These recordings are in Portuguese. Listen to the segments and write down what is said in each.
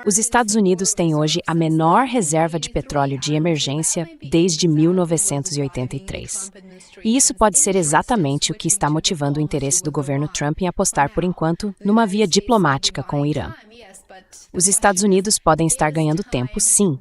Os Estados Unidos têm hoje a menor reserva de petróleo de emergência desde 1983. E isso pode ser exatamente o que está motivando o interesse do governo Trump em apostar, por enquanto, numa via diplomática com o Irã. Os Estados Unidos podem estar ganhando tempo, sim,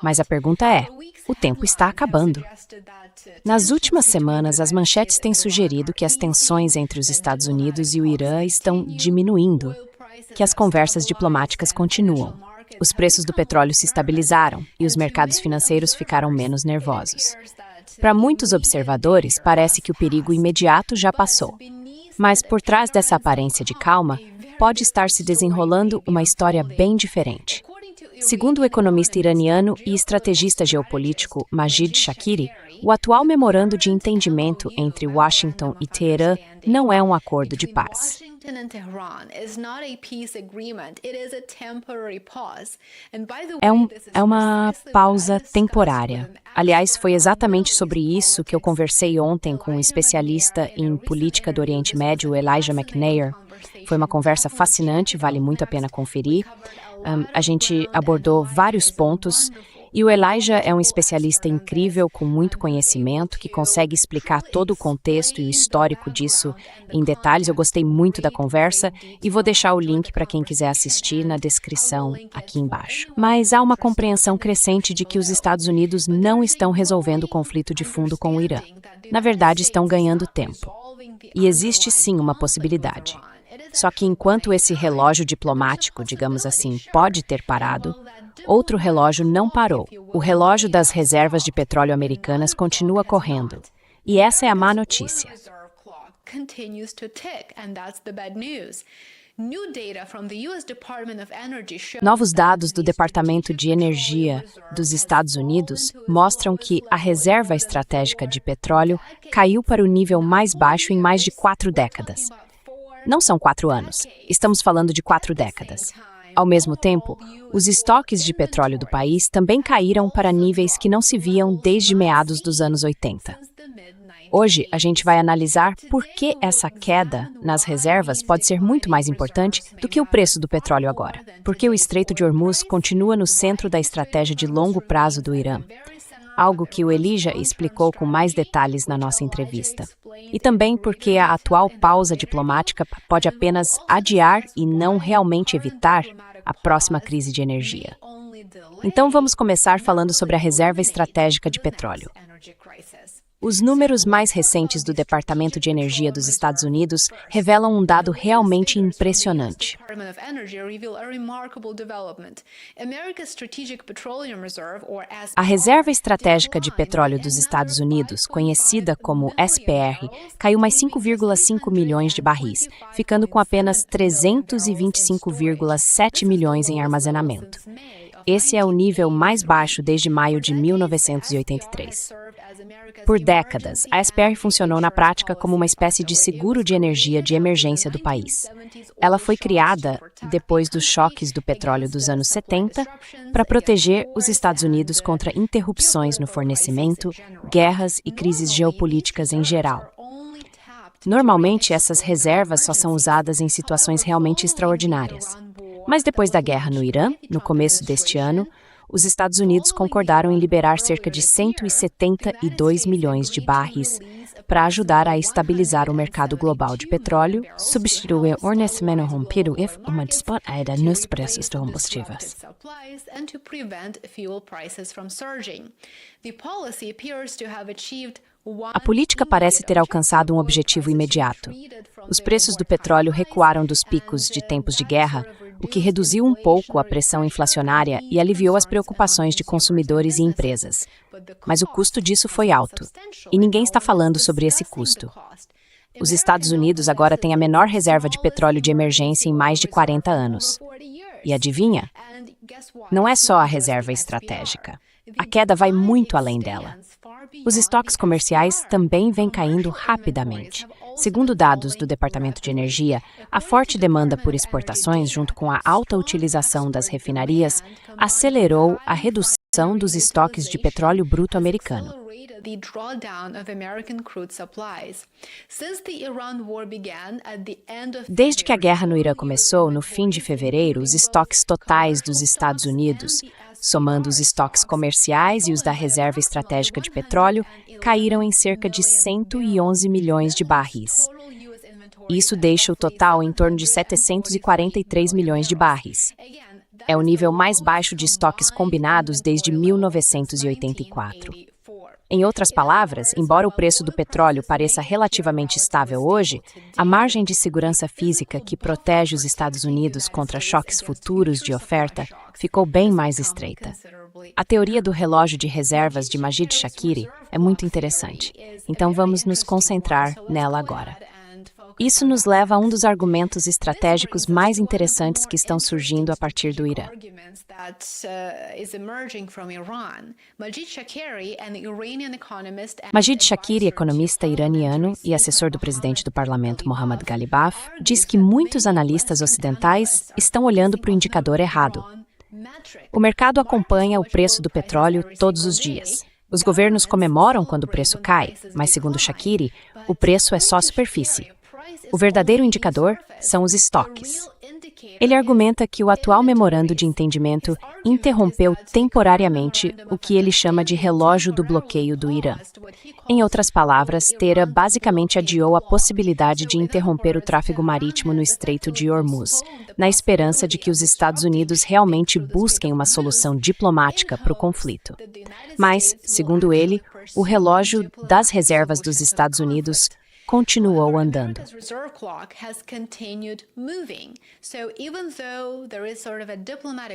mas a pergunta é: o tempo está acabando. Nas últimas semanas, as manchetes têm sugerido que as tensões entre os Estados Unidos e o Irã estão diminuindo, que as conversas diplomáticas continuam. Os preços do petróleo se estabilizaram e os mercados financeiros ficaram menos nervosos. Para muitos observadores, parece que o perigo imediato já passou. Mas por trás dessa aparência de calma, pode estar se desenrolando uma história bem diferente. Segundo o economista iraniano e estrategista geopolítico Majid Shakiri, o atual memorando de entendimento entre Washington e Teherã não é um acordo de paz. É uma pausa temporária. Aliás, foi exatamente sobre isso que eu conversei ontem com um especialista em política do Oriente Médio, Elijah McNair. Foi uma conversa fascinante, vale muito a pena conferir. A gente abordou vários pontos e o Elijah é um especialista incrível com muito conhecimento que consegue explicar todo o contexto e o histórico disso em detalhes. Eu gostei muito da conversa e vou deixar o link para quem quiser assistir na descrição aqui embaixo. Mas há uma compreensão crescente de que os Estados Unidos não estão resolvendo o conflito de fundo com o Irã. Na verdade, estão ganhando tempo. E existe sim uma possibilidade. Só que enquanto esse relógio diplomático, digamos assim, pode ter parado, outro relógio não parou. O relógio das reservas de petróleo americanas continua correndo. E essa é a má notícia. Novos dados do Departamento de Energia dos Estados Unidos mostram que a reserva estratégica de petróleo caiu para o nível mais baixo em mais de 4 décadas. Não são 4 anos, estamos falando de 4 décadas. Ao mesmo tempo, os estoques de petróleo do país também caíram para níveis que não se viam desde meados dos anos 80. Hoje, a gente vai analisar por que essa queda nas reservas pode ser muito mais importante do que o preço do petróleo agora. Porque o Estreito de Hormuz continua no centro da estratégia de longo prazo do Irã. Algo que o Elijah explicou com mais detalhes na nossa entrevista. E também porque a atual pausa diplomática pode apenas adiar e não realmente evitar a próxima crise de energia. Então vamos começar falando sobre a reserva estratégica de petróleo. Os números mais recentes do Departamento de Energia dos Estados Unidos revelam um dado realmente impressionante. A Reserva Estratégica de Petróleo dos Estados Unidos, conhecida como SPR, caiu mais 5,5 milhões de barris, ficando com apenas 325,7 milhões em armazenamento. Esse é o nível mais baixo desde maio de 1983. Por décadas, a SPR funcionou na prática como uma espécie de seguro de energia de emergência do país. Ela foi criada depois dos choques do petróleo dos anos 70 para proteger os Estados Unidos contra interrupções no fornecimento, guerras e crises geopolíticas em geral. Normalmente, essas reservas só são usadas em situações realmente extraordinárias. Mas depois da guerra no Irã, no começo deste ano, os Estados Unidos concordaram em liberar cerca de 172 milhões de barris para ajudar a estabilizar o mercado global de petróleo, substituir o fornecimento rompido e uma disparada nos preços de combustíveis. A política parece ter alcançado um objetivo imediato. Os preços do petróleo recuaram dos picos de tempos de guerra, o que reduziu um pouco a pressão inflacionária e aliviou as preocupações de consumidores e empresas. Mas o custo disso foi alto, e ninguém está falando sobre esse custo. Os Estados Unidos agora têm a menor reserva de petróleo de emergência em mais de 40 anos. E adivinha? Não é só a reserva estratégica. A queda vai muito além dela. Os estoques comerciais também vêm caindo rapidamente. Segundo dados do Departamento de Energia, a forte demanda por exportações, junto com a alta utilização das refinarias, acelerou a redução dos estoques de petróleo bruto americano. Desde que a guerra no Irã começou, no fim de fevereiro, os estoques totais dos Estados Unidos, somando os estoques comerciais e os da reserva estratégica de petróleo, caíram em cerca de 111 milhões de barris. Isso deixa o total em torno de 743 milhões de barris. É o nível mais baixo de estoques combinados desde 1984. Em outras palavras, embora o preço do petróleo pareça relativamente estável hoje, a margem de segurança física que protege os Estados Unidos contra choques futuros de oferta ficou bem mais estreita. A teoria do relógio de reservas de Majid Shakiri é muito interessante, então vamos nos concentrar nela agora. Isso nos leva a um dos argumentos estratégicos mais interessantes que estão surgindo a partir do Irã. Majid Shakiri, economista iraniano e assessor do presidente do parlamento Mohammad Ghalibaf, diz que muitos analistas ocidentais estão olhando para o indicador errado. O mercado acompanha o preço do petróleo todos os dias. Os governos comemoram quando o preço cai, mas, segundo Shakiri, o preço é só superfície. O verdadeiro indicador são os estoques. Ele argumenta que o atual memorando de entendimento interrompeu temporariamente o que ele chama de relógio do bloqueio do Irã. Em outras palavras, Teherã basicamente adiou a possibilidade de interromper o tráfego marítimo no Estreito de Hormuz, na esperança de que os Estados Unidos realmente busquem uma solução diplomática para o conflito. Mas, segundo ele, o relógio das reservas dos Estados Unidos continuou andando.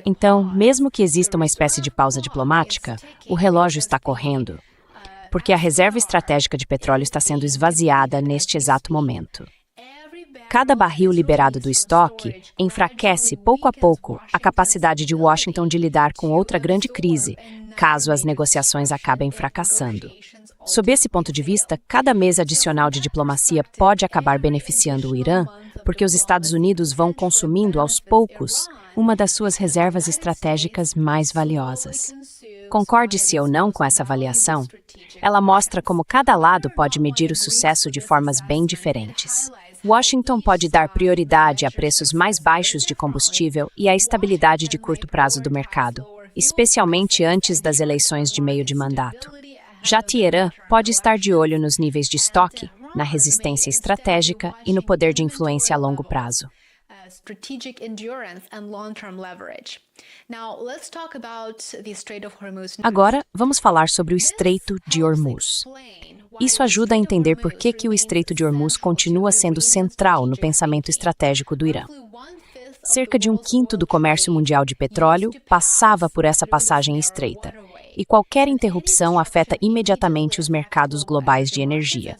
Então, mesmo que exista uma espécie de pausa diplomática, o relógio está correndo, porque a reserva estratégica de petróleo está sendo esvaziada neste exato momento. Cada barril liberado do estoque enfraquece pouco a pouco a capacidade de Washington de lidar com outra grande crise, caso as negociações acabem fracassando. Sob esse ponto de vista, cada mês adicional de diplomacia pode acabar beneficiando o Irã, porque os Estados Unidos vão consumindo aos poucos uma das suas reservas estratégicas mais valiosas. Concorde-se ou não com essa avaliação, ela mostra como cada lado pode medir o sucesso de formas bem diferentes. Washington pode dar prioridade a preços mais baixos de combustível e à estabilidade de curto prazo do mercado, especialmente antes das eleições de meio de mandato. Já Teherã pode estar de olho nos níveis de estoque, na resistência estratégica e no poder de influência a longo prazo. Agora, vamos falar sobre o Estreito de Hormuz. Isso ajuda a entender por que o Estreito de Hormuz continua sendo central no pensamento estratégico do Irã. Cerca de 1/5 do comércio mundial de petróleo passava por essa passagem estreita, e qualquer interrupção afeta imediatamente os mercados globais de energia,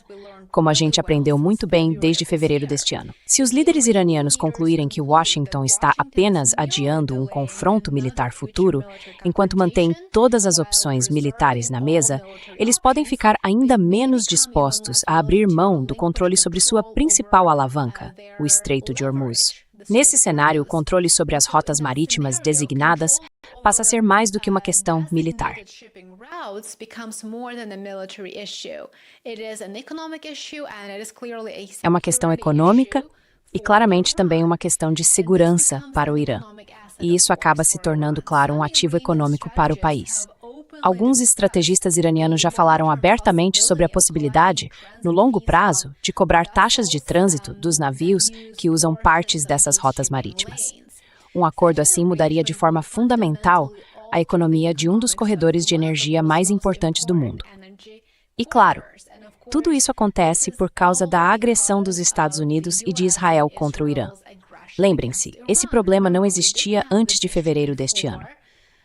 como a gente aprendeu muito bem desde fevereiro deste ano. Se os líderes iranianos concluírem que Washington está apenas adiando um confronto militar futuro, enquanto mantém todas as opções militares na mesa, eles podem ficar ainda menos dispostos a abrir mão do controle sobre sua principal alavanca, o Estreito de Hormuz. Nesse cenário, o controle sobre as rotas marítimas designadas passa a ser mais do que uma questão militar. É uma questão econômica e claramente também uma questão de segurança para o Irã. E isso acaba se tornando, claro, um ativo econômico para o país. Alguns estrategistas iranianos já falaram abertamente sobre a possibilidade, no longo prazo, de cobrar taxas de trânsito dos navios que usam partes dessas rotas marítimas. Um acordo assim mudaria de forma fundamental a economia de um dos corredores de energia mais importantes do mundo. E claro, tudo isso acontece por causa da agressão dos Estados Unidos e de Israel contra o Irã. Lembrem-se, esse problema não existia antes de fevereiro deste ano.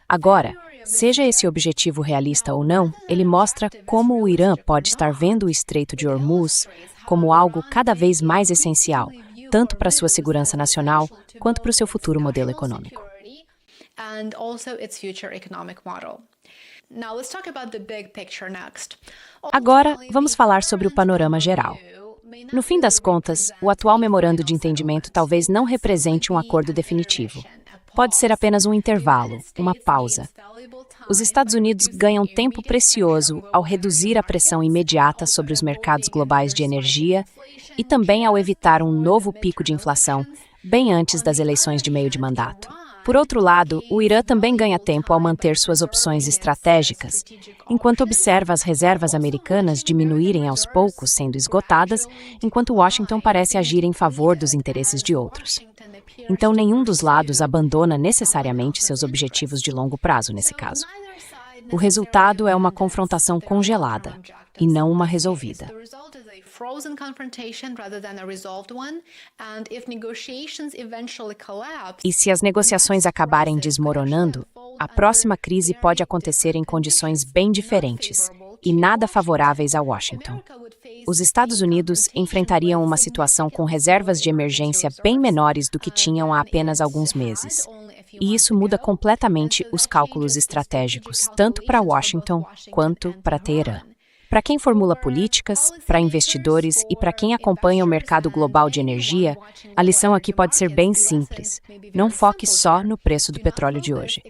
Agora, seja esse objetivo realista ou não, ele mostra como o Irã pode estar vendo o Estreito de Hormuz como algo cada vez mais essencial, tanto para sua segurança nacional quanto para o seu futuro modelo econômico. Agora, vamos falar sobre o panorama geral. No fim das contas, o atual memorando de entendimento talvez não represente um acordo definitivo. pode ser apenas um intervalo, uma pausa. Os Estados Unidos ganham tempo precioso ao reduzir a pressão imediata sobre os mercados globais de energia e também ao evitar um novo pico de inflação bem antes das eleições de meio de mandato. Por outro lado, o Irã também ganha tempo ao manter suas opções estratégicas, enquanto observa as reservas americanas diminuírem aos poucos, sendo esgotadas, enquanto Washington parece agir em favor dos interesses de outros. Então, nenhum dos lados abandona necessariamente seus objetivos de longo prazo nesse caso. O resultado é uma confrontação congelada, e não uma resolvida. E se as negociações acabarem desmoronando, a próxima crise pode acontecer em condições bem diferentes e nada favoráveis a Washington. Os Estados Unidos enfrentariam uma situação com reservas de emergência bem menores do que tinham há apenas alguns meses. E isso muda completamente os cálculos estratégicos, tanto para Washington quanto para Teherã. Para quem formula políticas, para investidores e para quem acompanha o mercado global de energia, a lição aqui pode ser bem simples. Não foque só no preço do petróleo de hoje.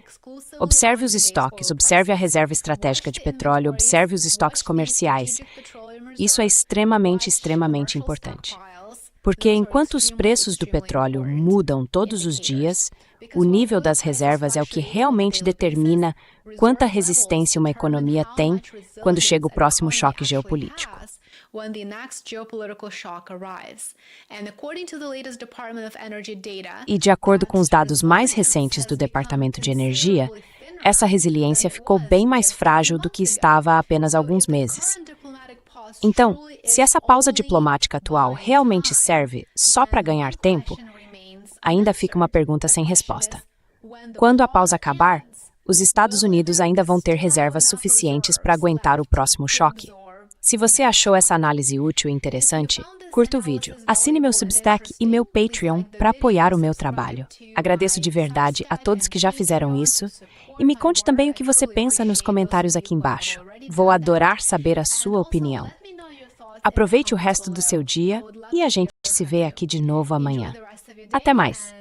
Observe os estoques, observe a reserva estratégica de petróleo, observe os estoques comerciais. Isso é extremamente importante. Porque enquanto os preços do petróleo mudam todos os dias, o nível das reservas é o que realmente determina quanta resistência uma economia tem quando chega o próximo choque geopolítico. E de acordo com os dados mais recentes do Departamento de Energia, essa resiliência ficou bem mais frágil do que estava há apenas alguns meses. Então, se essa pausa diplomática atual realmente serve só para ganhar tempo, ainda fica uma pergunta sem resposta. Quando a pausa acabar, os Estados Unidos ainda vão ter reservas suficientes para aguentar o próximo choque? Se você achou essa análise útil e interessante, curta o vídeo, assine meu Substack e meu Patreon para apoiar o meu trabalho. Agradeço de verdade a todos que já fizeram isso e me conte também o que você pensa nos comentários aqui embaixo. Vou adorar saber a sua opinião. Aproveite o resto do seu dia e a gente se vê aqui de novo amanhã. Até mais!